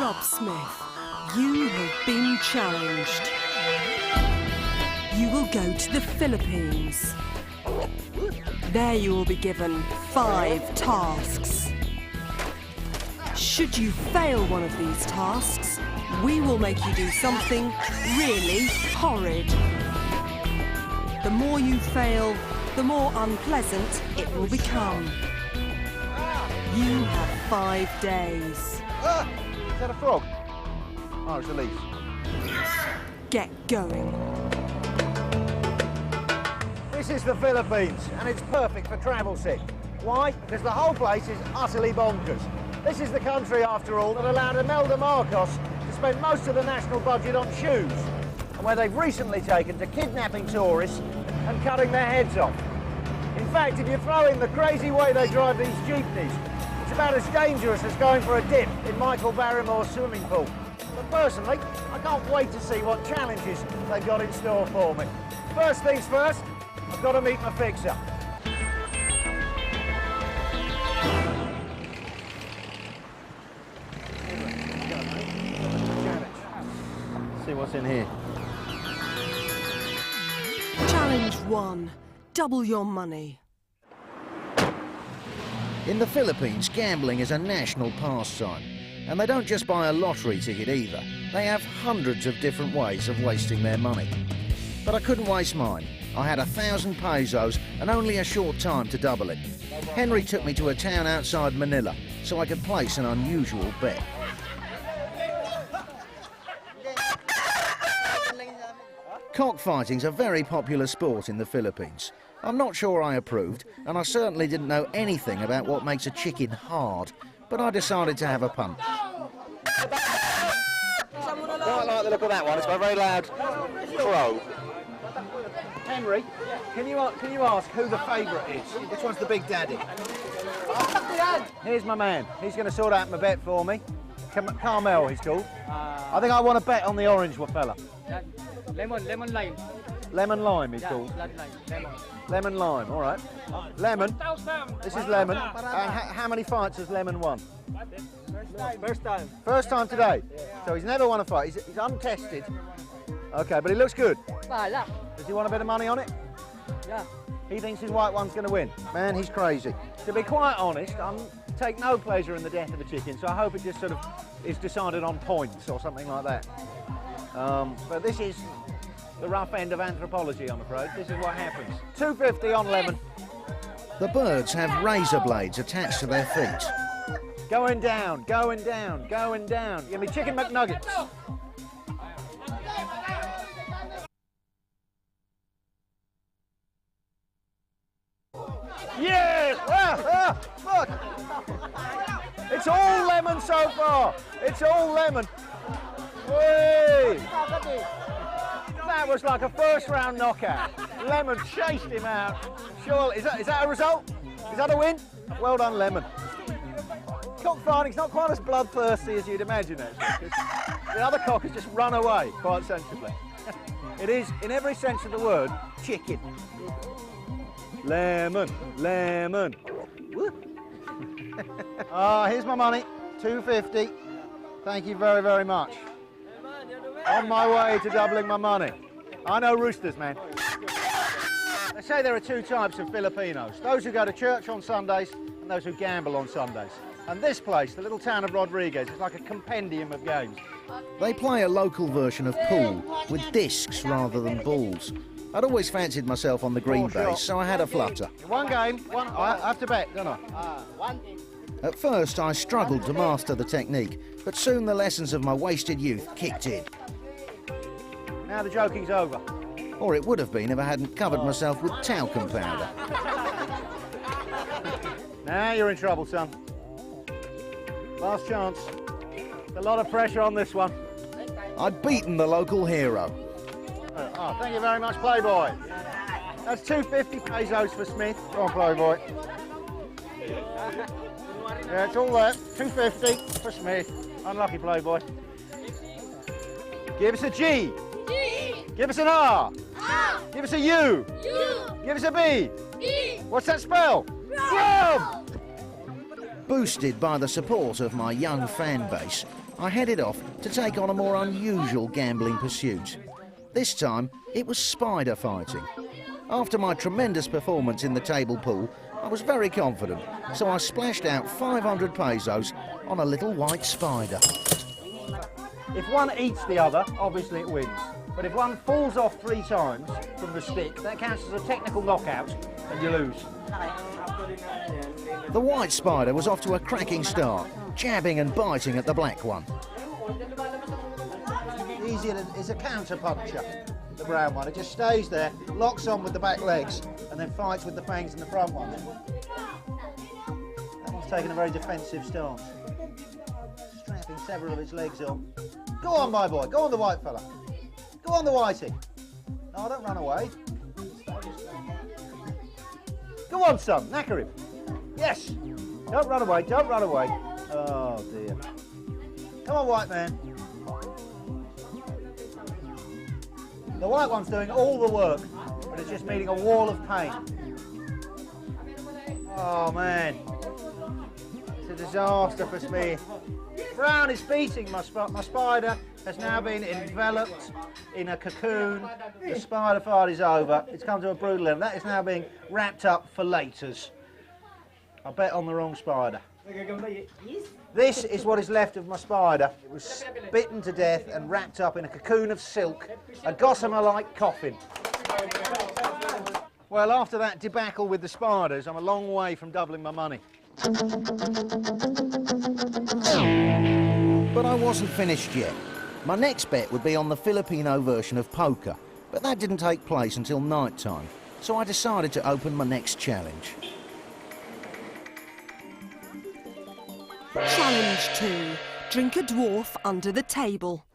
up, Smith. You have been challenged. You will go to the Philippines. There you will be given 5 tasks. Should you fail one of these tasks, we will make you do something really horrid. The more you fail, the more unpleasant it will become. You have 5 days. Is that a frog? Oh, it's a leaf. Get going. This is the Philippines, and it's perfect for travel sick. Why? Because the whole place is utterly bonkers. This is the country, after all, that allowed Imelda Marcos to spend most of the national budget on shoes, and where they've recently taken to kidnapping tourists and cutting their heads off. In fact, if you throw in the crazy way they drive these jeepneys, it's about as dangerous as going for a dip in Michael Barrymore's swimming pool. But personally, I can't wait to see what challenges they've got in store for me. First things first, I've got to meet my fixer. See what's in here. Challenge 1. Double your money. In the Philippines, gambling is a national pastime. And they don't just buy a lottery ticket either. They have hundreds of different ways of wasting their money. But I couldn't waste mine. I had 1,000 pesos and only a short time to double it. Henry took me to a town outside Manila so I could place an unusual bet. Cockfighting's a very popular sport in the Philippines. I'm not sure I approved, and I certainly didn't know anything about what makes a chicken hard, but I decided to have a punt. Quite like the look of that one. It's got a very loud crow. Henry, can you ask who the favourite is? Which one's the big daddy? Here's my man. He's going to sort out my bet for me. Carmel, he's called. I think I want to bet on the orange fella. Lemon lime. Lemon lime, he's called. Lemon lime, all right. Lemon. This is lemon. And how many fights has Lemon won? First time. First time today. So he's never won a fight. He's untested. Okay, but he looks good. Does he want a bit of money on it? Yeah. He thinks his white one's going to win. Man, he's crazy. To be quite honest, I take no pleasure in the death of a chicken, so I hope it just sort of is decided on points or something like that. But this is the rough end of anthropology, I'm afraid. This is what happens. 250 on Lemon. The birds have razor blades attached to their feet. Going down, going down, going down. Give me chicken McNuggets. Yes! Look! It's all lemon so far. It's all lemon. Whee! That was like a first-round knockout. Lemon chased him out. Surely, is that a result? Is that a win? Well done, Lemon. Cockfighting's not quite as bloodthirsty as you'd imagine, actually. The other cock has just run away, quite sensibly. It is, in every sense of the word, chicken. Lemon, lemon. Here's my money, 250. Thank you very, very much. On my way to doubling my money. I know roosters, man. They say there are 2 types of Filipinos. Those who go to church on Sundays and those who gamble on Sundays. And this place, the little town of Rodriguez, is like a compendium of games. They play a local version of pool with discs rather than balls. I'd always fancied myself on the green base, so I had a flutter. One game, I have to bet, don't I? At first, I struggled to master the technique, but soon the lessons of my wasted youth kicked in. Now the joking's over. Or it would have been if I hadn't covered myself with talcum powder. Now you're in trouble, son. Last chance. A lot of pressure on this one. I'd beaten the local hero. Oh, thank you very much, Playboy. That's 250 pesos for Smith. Go on, Playboy. Yeah, it's all there. 250 for Smith. Unlucky, Playboy. Give us a G. G. Give us an R. R. Give us a U. U. Give us a B. B. What's that spell? Rum! Boosted by the support of my young fan base, I headed off to take on a more unusual gambling pursuit. This time, it was spider fighting. After my tremendous performance in the table pool, I was very confident, so I splashed out 500 pesos on a little white spider. If one eats the other, obviously it wins. But if one falls off 3 times from the stick, that counts as a technical knockout and you lose. The white spider was off to a cracking start, jabbing and biting at the black one. Easier is a counter puncher, the brown one. It just stays there, locks on with the back legs, and then fights with the fangs in the front one. That one's taking a very defensive stance, strapping several of its legs on. Go on, my boy, go on the white fella. Go on the whitey. No, don't run away. Go on, son, knacker him. Yes. Don't run away, don't run away. Oh, dear. Come on, white man. The white one's doing all the work, but it's just meeting a wall of pain. Oh, man. It's a disaster for Smith. Brown is beating my spider. Has now been enveloped in a cocoon. The spider fight is over. It's come to a brutal end. That is now being wrapped up for laters. I bet on the wrong spider. This is what is left of my spider. It was bitten to death and wrapped up in a cocoon of silk, a gossamer-like coffin. Well, after that debacle with the spiders, I'm a long way from doubling my money. But I wasn't finished yet. My next bet would be on the Filipino version of poker, but that didn't take place until night time, so I decided to open my next challenge. Challenge 2. Drink a dwarf under the table.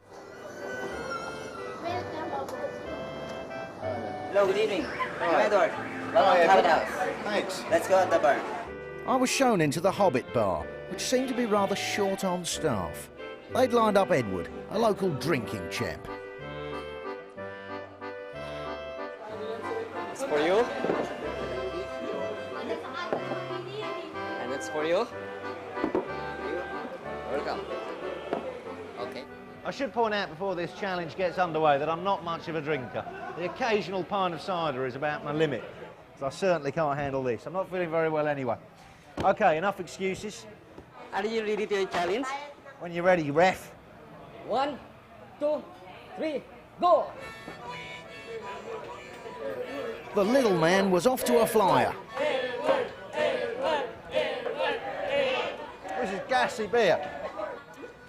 Hello, good evening. I'm Edward. Welcome to Private House. Thanks. Let's go at the bar. I was shown into the Hobbit bar, which seemed to be rather short on staff. They'd lined up Edward, a local drinking chap. It's for you. And it's for you. Welcome. Okay. I should point out before this challenge gets underway that I'm not much of a drinker. The occasional pint of cider is about my limit, so I certainly can't handle this. I'm not feeling very well anyway. Okay, enough excuses. Are you ready to challenge? When you're ready, ref. 1, 2, 3, go! The little man was off to a flyer. This is gassy beer.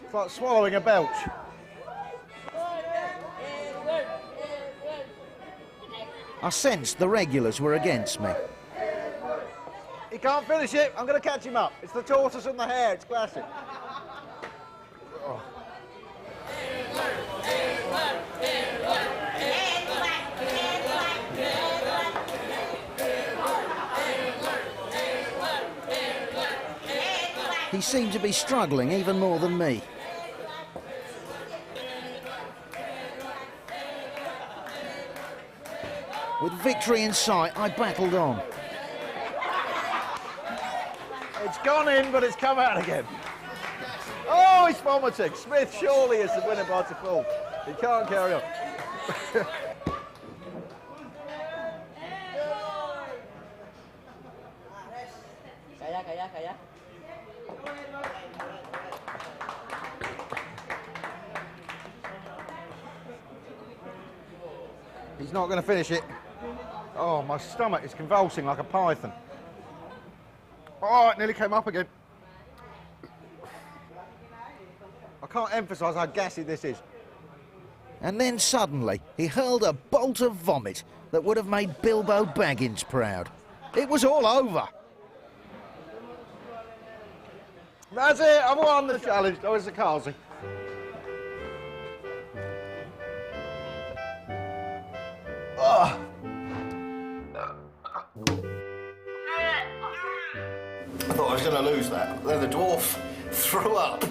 It's like swallowing a belch. I sensed the regulars were against me. He can't finish it. I'm going to catch him up. It's the tortoise and the hare. It's classic. Oh. He seemed to be struggling even more than me. With victory in sight, I battled on. It's gone in, but it's come out again. Oh, he's vomiting. Smith surely is the winner by default. He can't carry on. Kaya. He's not going to finish it. Oh, my stomach is convulsing like a python. Oh, it nearly came up again. I can't emphasise how gassy this is. And then suddenly, he hurled a bolt of vomit that would have made Bilbo Baggins proud. It was all over. That's it, I've won the challenge. Oh, it's a Kazi. Oh. I thought I was going to lose that. Then the dwarf threw up.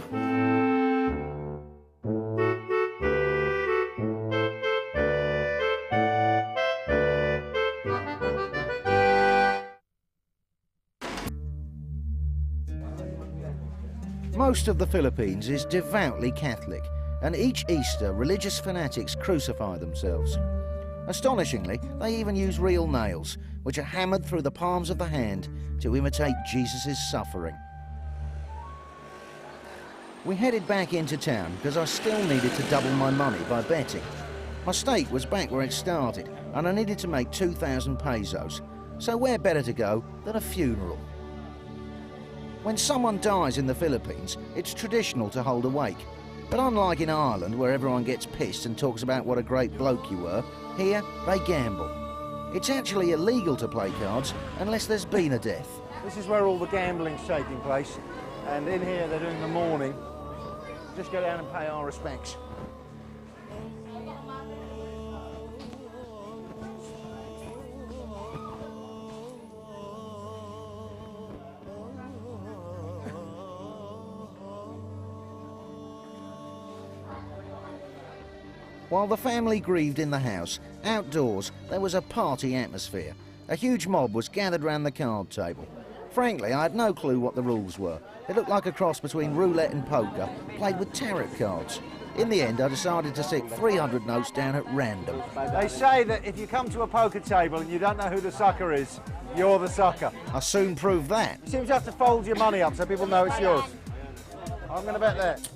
Most of the Philippines is devoutly Catholic, and each Easter religious fanatics crucify themselves. Astonishingly, they even use real nails, which are hammered through the palms of the hand to imitate Jesus' suffering. We headed back into town because I still needed to double my money by betting. My stake was back where it started, and I needed to make 2,000 pesos, so where better to go than a funeral? When someone dies in the Philippines, it's traditional to hold a wake. But unlike in Ireland, where everyone gets pissed and talks about what a great bloke you were, here they gamble. It's actually illegal to play cards unless there's been a death. This is where all the gambling's taking place, and in here they're doing the mourning. Just go down and pay our respects. While the family grieved in the house, outdoors there was a party atmosphere. A huge mob was gathered round the card table. Frankly, I had no clue what the rules were. It looked like a cross between roulette and poker, played with tarot cards. In the end, I decided to stick 300 notes down at random. They say that if you come to a poker table and you don't know who the sucker is, you're the sucker. I soon proved that. You seem to have to fold your money up so people know it's yours. I'm going to bet that.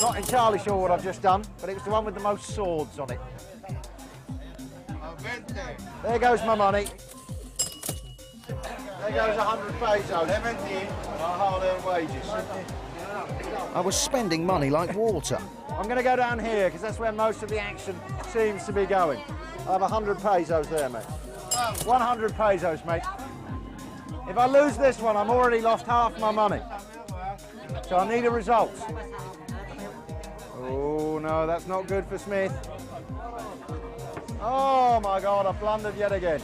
Not entirely sure what I've just done, but it was the one with the most swords on it. There goes my money. There goes 100 pesos. 17. My hard-earned wages. I was spending money like water. I'm going to go down here because that's where most of the action seems to be going. I have 100 pesos there, mate. 100 pesos, mate. If I lose this one, I'm already lost half my money. So I need a result. Oh, no, that's not good for Smith. Oh, my God, I blundered yet again.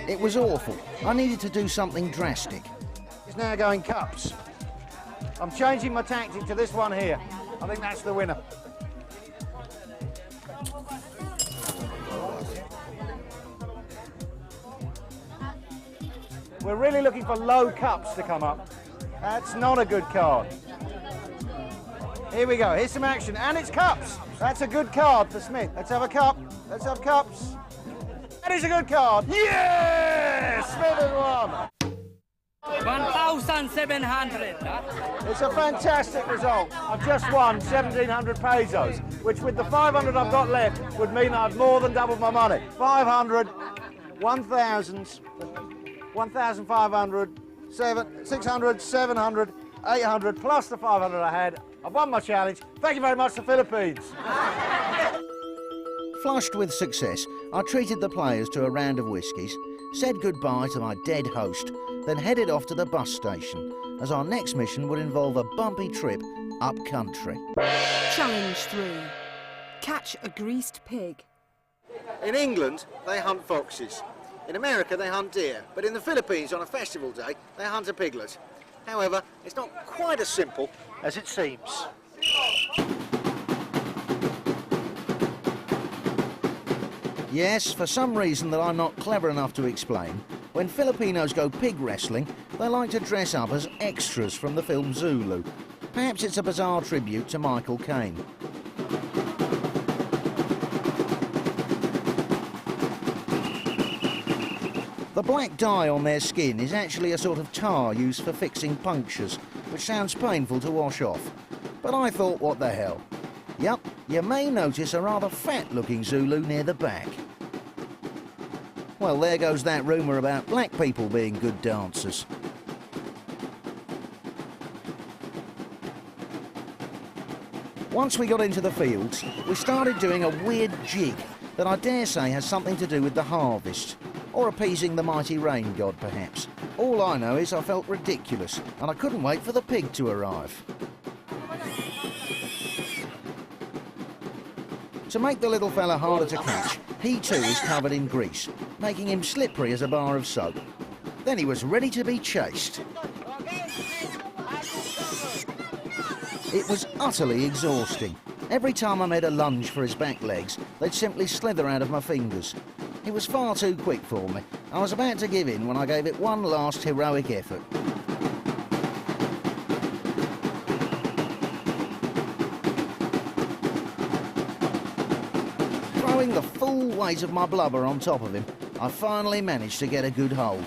It was awful. I needed to do something drastic. He's now going cups. I'm changing my tactic to this one here. I think that's the winner. We're really looking for low cups to come up. That's not a good card. Here we go, here's some action, and it's cups. That's a good card for Smith. Let's have a cup, let's have cups. That is a good card. Yes! Smith has won. 1,700. It's a fantastic result. I've just won 1,700 pesos, which with the 500 I've got left would mean I've more than doubled my money. 500, 1,000, 1,500, 600, 700, 800, plus the 500 I had. I've won my challenge. Thank you very much, the Philippines. Flushed with success, I treated the players to a round of whiskies, said goodbye to my dead host, then headed off to the bus station, as our next mission would involve a bumpy trip up country. Challenge 3. Catch a greased pig. In England, they hunt foxes. In America, they hunt deer. But in the Philippines, on a festival day, they hunt a piglet. However, it's not quite as simple as it seems. Yes, for some reason that I'm not clever enough to explain, when Filipinos go pig wrestling, they like to dress up as extras from the film Zulu. Perhaps it's a bizarre tribute to Michael Caine. The black dye on their skin is actually a sort of tar used for fixing punctures, which sounds painful to wash off. But I thought, what the hell? Yup, you may notice a rather fat-looking Zulu near the back. Well, there goes that rumour about black people being good dancers. Once we got into the fields, we started doing a weird jig that I dare say has something to do with the harvest, or appeasing the mighty rain god, perhaps. All I know is I felt ridiculous, and I couldn't wait for the pig to arrive. To make the little fella harder to catch, he too is covered in grease, making him slippery as a bar of soap. Then he was ready to be chased. It was utterly exhausting. Every time I made a lunge for his back legs, they'd simply slither out of my fingers. It was far too quick for me. I was about to give in when I gave it one last heroic effort. Throwing the full weight of my blubber on top of him, I finally managed to get a good hold.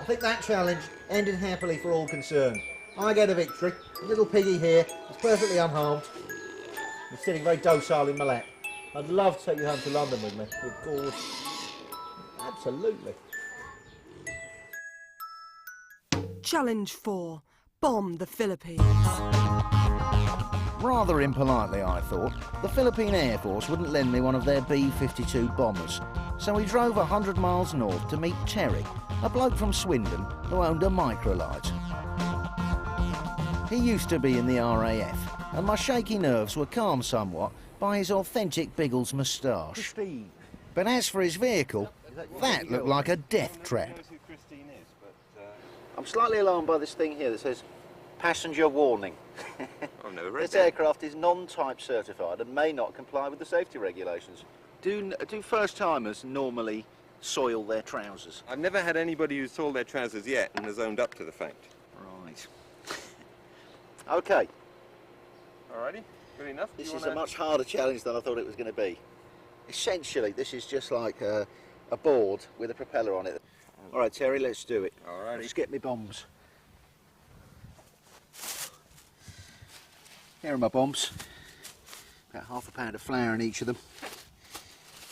I think that challenge ended happily for all concerned. I get a victory. Little piggy here is perfectly unharmed. He's sitting very docile in my lap. I'd love to take you home to London with me. With Gord. Absolutely. Challenge 4. Bomb the Philippines. Rather impolitely, I thought, the Philippine Air Force wouldn't lend me one of their B-52 bombers, so we drove 100 miles north to meet Terry, a bloke from Swindon who owned a microlight. He used to be in the RAF, and my shaky nerves were calmed somewhat by his authentic Biggles moustache. Christine. But as for his vehicle, that looked like a death trap. I'm slightly alarmed by this thing here that says passenger warning. I've never read This that. aircraft is non-type certified and may not comply with the safety regulations. Do first-timers normally soil their trousers? I've never had anybody who's soiled their trousers yet and has owned up to the fact. Right. OK, Alrighty, good enough. this is a much harder challenge than I thought it was going to be. Essentially, this is just like a board with a propeller on it. All right, Terry, let's do it. Alrighty. Let's get me bombs. Here are my bombs. About half a pound of flour in each of them.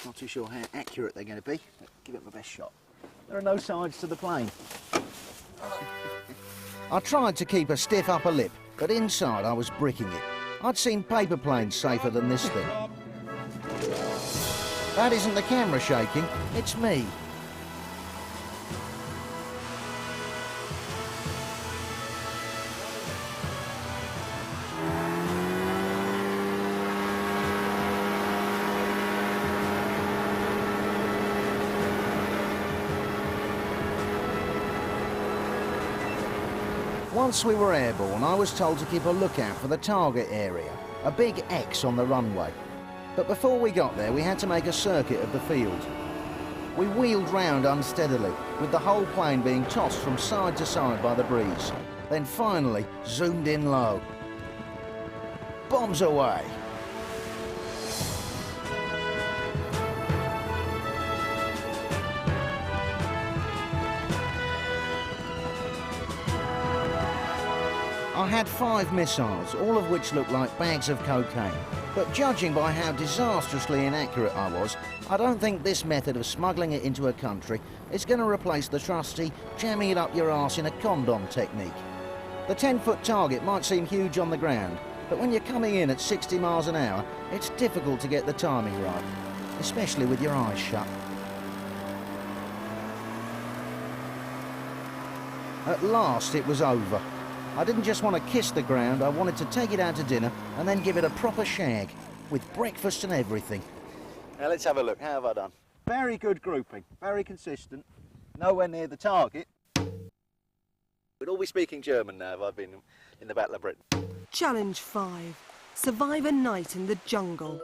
Not too sure how accurate they're going to be, but give it my best shot. There are no sides to the plane. I tried to keep a stiff upper lip, but inside I was bricking it. I'd seen paper planes safer than this thing. That isn't the camera shaking, it's me. Once we were airborne, I was told to keep a lookout for the target area, a big X on the runway. But before we got there, we had to make a circuit of the field. We wheeled round unsteadily, with the whole plane being tossed from side to side by the breeze. Then finally, zoomed in low. Bombs away! I had 5 missiles, all of which looked like bags of cocaine. But judging by how disastrously inaccurate I was, I don't think this method of smuggling it into a country is going to replace the trusty jamming it up your arse in a condom technique. The 10-foot target might seem huge on the ground, but when you're coming in at 60 miles an hour, it's difficult to get the timing right, especially with your eyes shut. At last it was over. I didn't just want to kiss the ground, I wanted to take it out to dinner and then give it a proper shag, with breakfast and everything. Now let's have a look. How have I done? Very good grouping. Very consistent. Nowhere near the target. We'd all be speaking German now if I'd been in the Battle of Britain. Challenge 5. Survive a night in the jungle.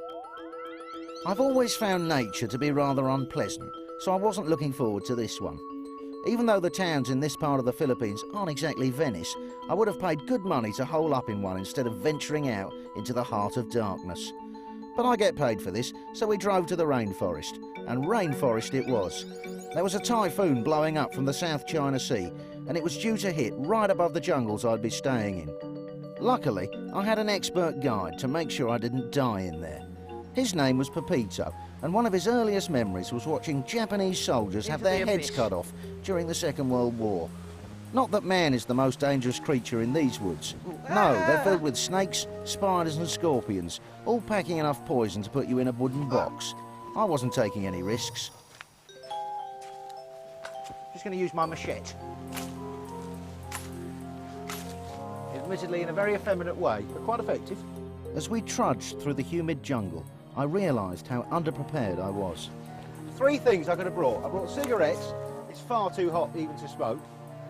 I've always found nature to be rather unpleasant, so I wasn't looking forward to this one. Even though the towns in this part of the Philippines aren't exactly Venice, I would have paid good money to hole up in one instead of venturing out into the heart of darkness. But I get paid for this, so we drove to the rainforest, and rainforest it was. There was a typhoon blowing up from the South China Sea, and it was due to hit right above the jungles I'd be staying in. Luckily, I had an expert guide to make sure I didn't die in there. His name was Pepito, and one of his earliest memories was watching Japanese soldiers have their heads cut off during the Second World War. Not that man is the most dangerous creature in these woods. No, they're filled with snakes, spiders and scorpions, all packing enough poison to put you in a wooden box. I wasn't taking any risks. Just going to use my machete. Admittedly in a very effeminate way, but quite effective. As we trudged through the humid jungle, I realised how underprepared I was. 3 things I could have brought. I brought cigarettes. It's far too hot even to smoke.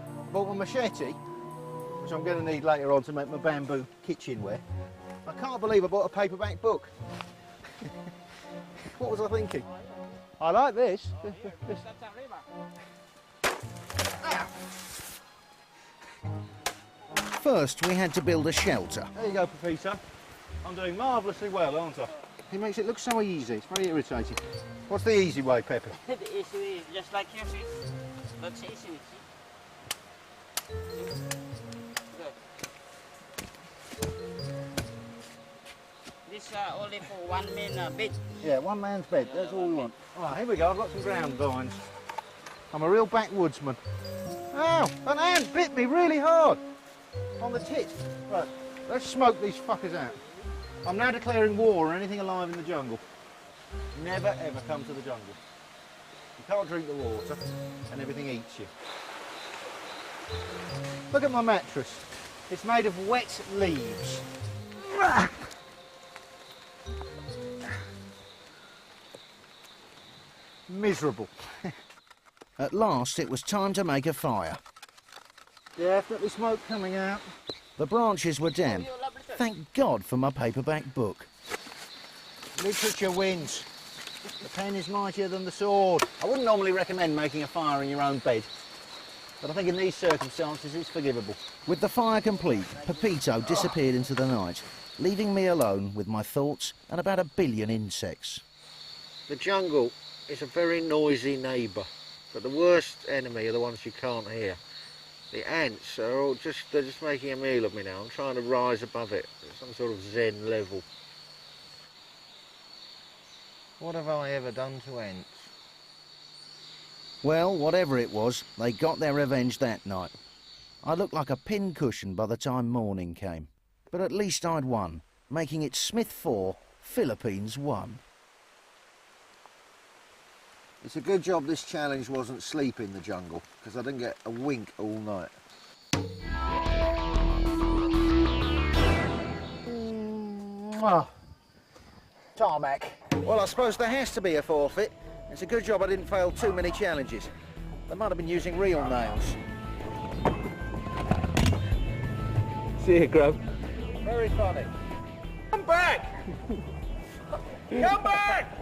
I brought my machete, which I'm going to need later on to make my bamboo kitchenware. I can't believe I bought a paperback book. What was I thinking? I like this. First, we had to build a shelter. There you go, Pepito. I'm doing marvellously well, aren't I? He makes it look so easy. It's very irritating. What's the easy way, Pepe? The issue is just like your feet. That's easy. Good. This only for one man bed. Yeah, one man's bed. That's all we want. All right, here we go. I've got some ground vines. I'm a real backwoodsman. Ow! An ant bit me really hard on the tit. Right, let's smoke these fuckers out. I'm now declaring war on anything alive in the jungle. Never ever come to the jungle. You can't drink the water and everything eats you. Look at my mattress. It's made of wet leaves. Miserable. At last, it was time to make a fire. Definitely smoke coming out. The branches were damp. Thank God for my paperback book. Literature wins. The pen is mightier than the sword. I wouldn't normally recommend making a fire in your own bed, but I think in these circumstances it's forgivable. With the fire complete, Pepito disappeared into the night, leaving me alone with my thoughts and about 1 billion insects. The jungle is a very noisy neighbour, but the worst enemy are the ones you can't hear. The ants are all they're just making a meal of me now. I'm trying to rise above it at some sort of Zen level. What have I ever done to ants? Well, whatever it was, they got their revenge that night. I looked like a pincushion by the time morning came. But at least I'd won, making it Smith 4, Philippines 1. It's a good job this challenge wasn't sleep in the jungle, because I didn't get a wink all night. Tarmac. Well, I suppose there has to be a forfeit. It's a good job I didn't fail too many challenges. They might have been using real nails. See you, Grub. Very funny. Come back! Come back!